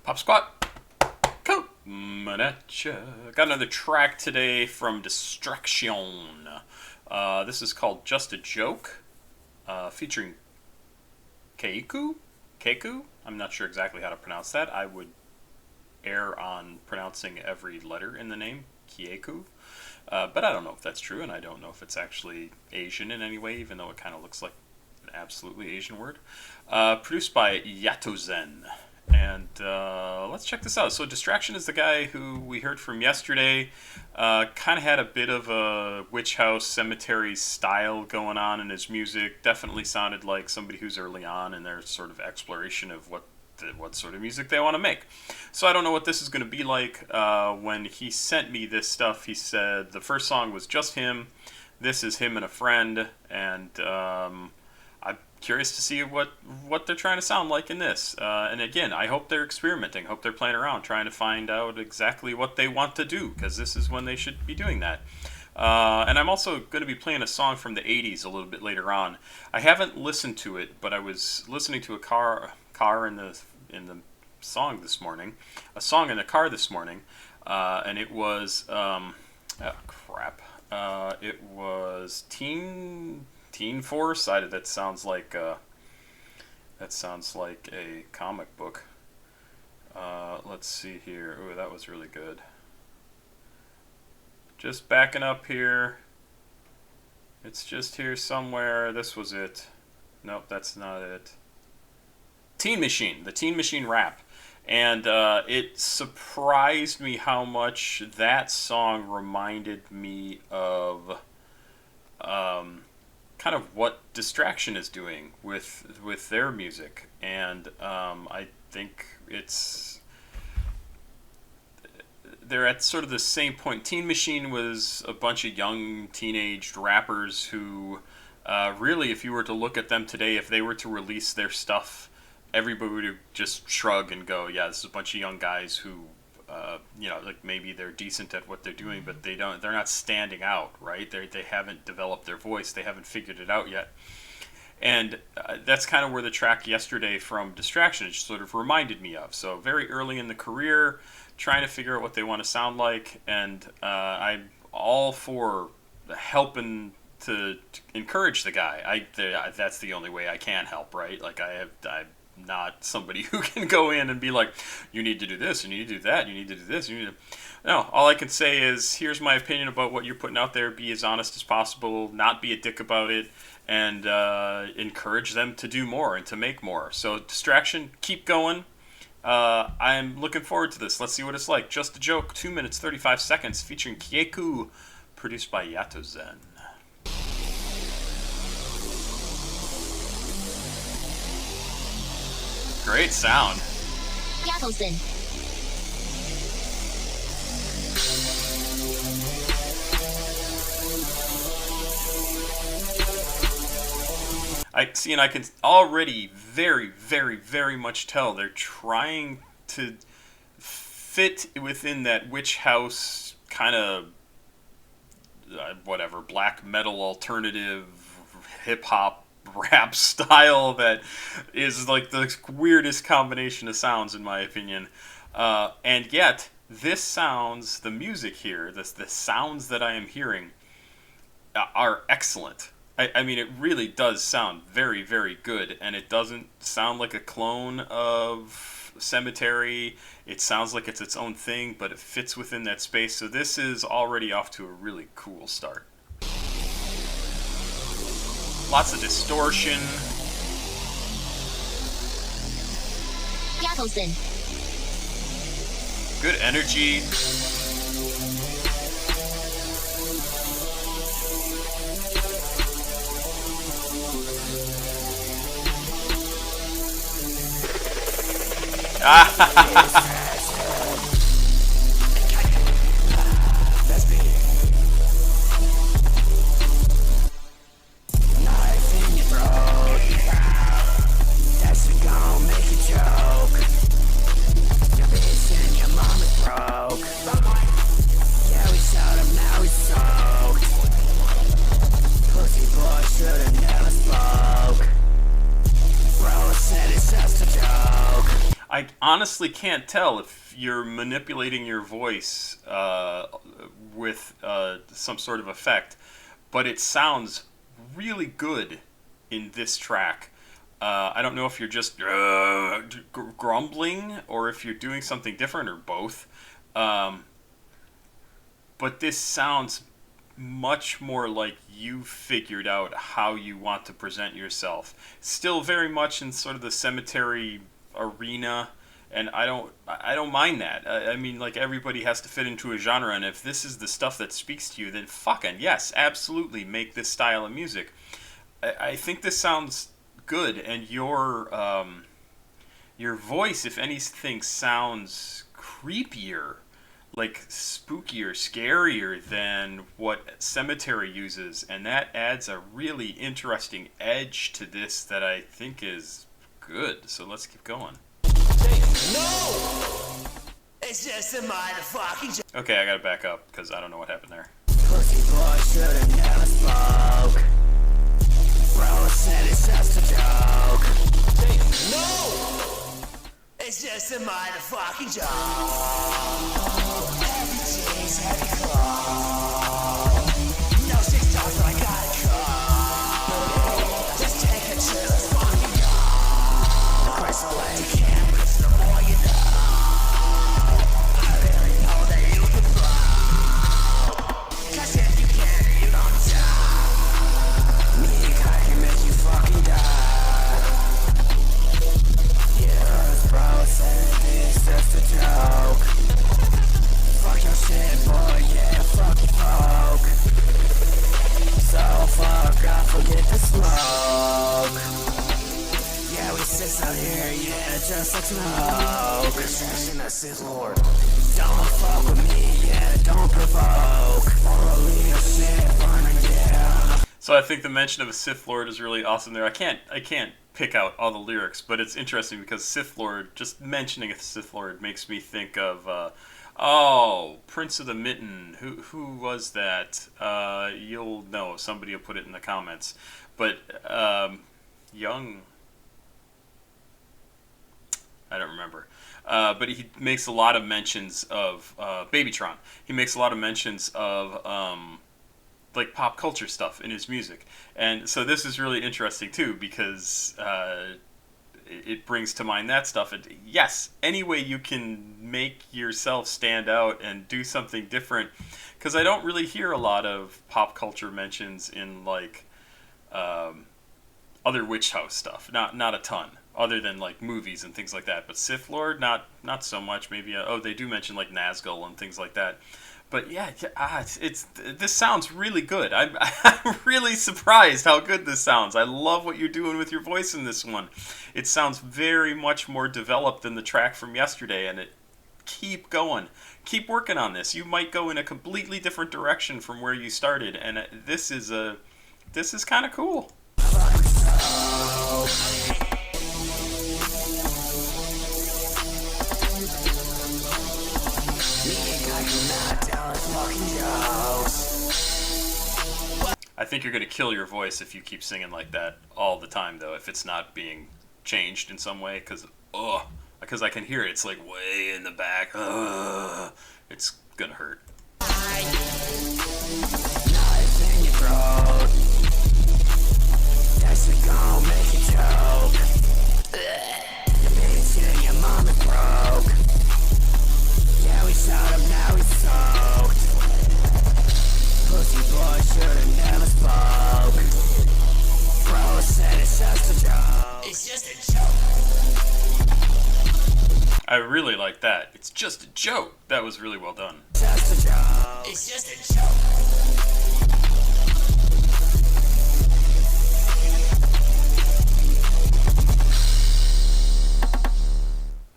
Pop Squat, coming at ya. Got another track today from DIS8RAC8ION. This is called Just a Joke, featuring kieku? I'm not sure exactly how to pronounce that. I would err on pronouncing every letter in the name, kieku. But I don't know if that's true, and I don't know if it's actually Asian in any way, even though it kind of looks like an absolutely Asian word. Produced by YATOZEN. And let's check this out. So Distraction is the guy who we heard from yesterday. Kind of had a bit of a witch house cemetery style going on in his music. Definitely sounded like somebody who's early on in their sort of exploration of what sort of music they want to make. So I don't know what this is going to be like. When he sent me this stuff, he said the first song was just him. This is him and a friend, and I'm curious to see what they're trying to sound like in this. And again, I hope they're experimenting. Hope they're playing around, trying to find out exactly what they want to do, because this is when they should be doing that. And I'm also going to be playing a song from the 80s a little bit later on. I haven't listened to it, but I was listening to a car in the song this morning, a song in the car this morning, and it was it was Teen Force. That sounds like a comic book. Let's see here. Ooh, that was really good. Just backing up here. It's just here somewhere. This was it. Nope, that's not it. Teen Machine, the Teen Machine rap. And it surprised me how much that song reminded me of kind of what Distraction is doing with their music. And I think they're at sort of the same point. Teen Machine was a bunch of young teenaged rappers who really, if you were to look at them today, if they were to release their stuff, everybody would just shrug and go, yeah, this is a bunch of young guys who, like maybe they're decent at what they're doing, but they're not standing out, right? They haven't developed their voice. They haven't figured it out yet. And that's kind of where the track yesterday from Distraction just sort of reminded me of. So very early in the career, trying to figure out what they want to sound like. And I'm all for helping to encourage the guy. That's the only way I can help, right? Like I'm not somebody who can go in and be like, you need to do this, you need to do that, you need to do this, you need to... No, all I can say is, here's my opinion about what you're putting out there. Be as honest as possible, not be a dick about it, and encourage them to do more and to make more. So Distraction, keep going. I'm looking forward to this. Let's see what it's like. Just a Joke, 2 minutes 35 seconds, featuring Kieku, produced by YATOZEN. Great sound. YATOZEN. I see, and I can already very, very, very much tell they're trying to fit within that witch house kind of black metal alternative hip hop rap style that is like the weirdest combination of sounds, in my opinion. And yet, the music here, the sounds that I am hearing are excellent. I mean, it really does sound very, very good, and it doesn't sound like a clone of Cemetery. It sounds like it's its own thing, but it fits within that space. So this is already off to a really cool start. Lots of distortion. YATOZEN. Good energy. honestly can't tell if you're manipulating your voice with some sort of effect, but it sounds really good in this track. I don't know if you're just grumbling or if you're doing something different or both. But this sounds much more like you figured out how you want to present yourself. Still very much in sort of the cemetery arena, and I don't mind that. I mean, like, everybody has to fit into a genre, and if this is the stuff that speaks to you, then fucking yes, absolutely make this style of music. I think this sounds good, and your voice, if anything, sounds creepier, like spookier, scarier than what Cemetery uses, and that adds a really interesting edge to this that I think is good. So let's keep going. No! It's just a motherfucking joke. Okay, I gotta back up because I don't know what happened there. Pussy boy should've never spoke. Bro said it's just a joke. No! It's just a motherfucking joke. Heavy jeans, heavy clothes. No 6 dollars, but I gotta go. Just take it to the fucking go. Crystal Lake campus, the more you know. I really know that you can blow. 'Cause if you can, you don't die. Me, I can make you fucking die. Yeah, bro said it's just a joke. Fuck your shit, boy, yeah, fuck your folk. So fuck off, forget the smoke. Yeah, we sit out here, yeah, just like smoke. Distraction, I Sith Lord. Don't fuck with me, yeah, don't provoke. Morally a shit, running, yeah. So I think the mention of a Sith Lord is really awesome there. I can't pick out all the lyrics, but it's interesting because Sith Lord, just mentioning a Sith Lord makes me think of Prince of the Mitten. Who was that? You'll know. Somebody will put it in the comments. But young, I don't remember. But he makes a lot of mentions of Babytron. He makes a lot of mentions of like pop culture stuff in his music, and so this is really interesting too because it brings to mind that stuff. And yes, any way you can make yourself stand out and do something different, because I don't really hear a lot of pop culture mentions in like other witch house stuff. Not a ton, other than like movies and things like that. But Sith Lord, not so much. Maybe they do mention like Nazgul and things like that. But yeah, this sounds really good. I'm really surprised how good this sounds. I love what you're doing with your voice in this one. It sounds very much more developed than the track from yesterday, and keep going. Keep working on this. You might go in a completely different direction from where you started, and this is kind of cool. I think you're going to kill your voice if you keep singing like that all the time, though, if it's not being changed in some way, because I can hear it. It's like way in the back. It's going to hurt. Knife in your throat. That's a gon' make you choke. The bitch in your mama broke. Yeah, we shot him, now he's soaked. Pussy boy should've never spoke. Bro said it's just a joke. It's just a joke. I really like that. It's just a joke. That was really well done. Just a joke. It's just a joke.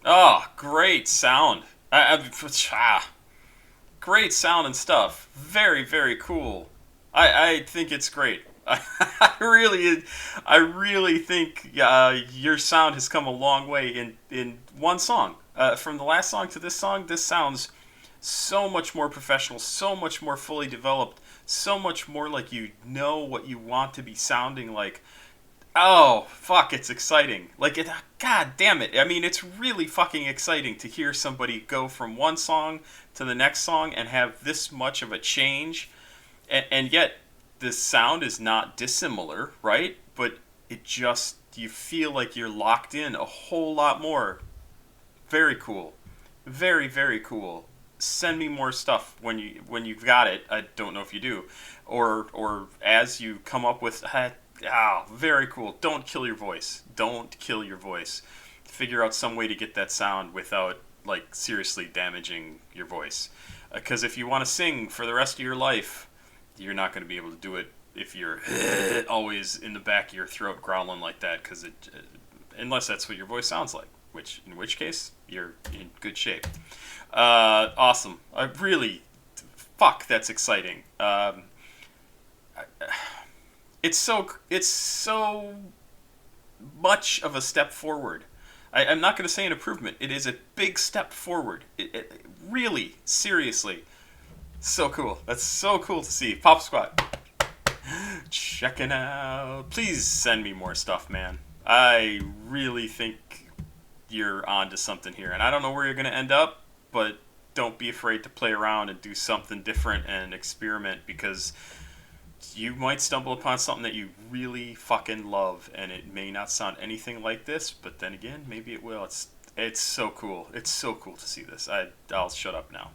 Oh, great sound. Great sound and stuff. Very, very cool. I think it's great. I really think your sound has come a long way in one song. From the last song to this song, this sounds so much more professional, so much more fully developed, so much more like you know what you want to be sounding like. Oh, fuck, it's exciting. Like, god damn it. I mean, it's really fucking exciting to hear somebody go from one song to the next song and have this much of a change. And yet, the sound is not dissimilar, right? But it just, you feel like you're locked in a whole lot more. Very cool. Very, very cool. Send me more stuff when you've got it. I don't know if you do, or as you come up with. Very cool. Don't kill your voice. Don't kill your voice. Figure out some way to get that sound without like seriously damaging your voice. Because if you want to sing for the rest of your life, you're not going to be able to do it if you're always in the back of your throat growling like that. Because unless that's what your voice sounds like, in which case you're in good shape. Awesome. I really, fuck, that's exciting. It's so much of a step forward. I'm not going to say an improvement. It is a big step forward. Really, seriously, so cool. That's so cool to see. Pop Squat, checking out. Please send me more stuff, man. I really think you're onto something here, and I don't know where you're going to end up, but don't be afraid to play around and do something different and experiment, because you might stumble upon something that you really fucking love, and it may not sound anything like this, but then again, maybe it will. It's so cool. It's so cool to see this. I'll shut up now.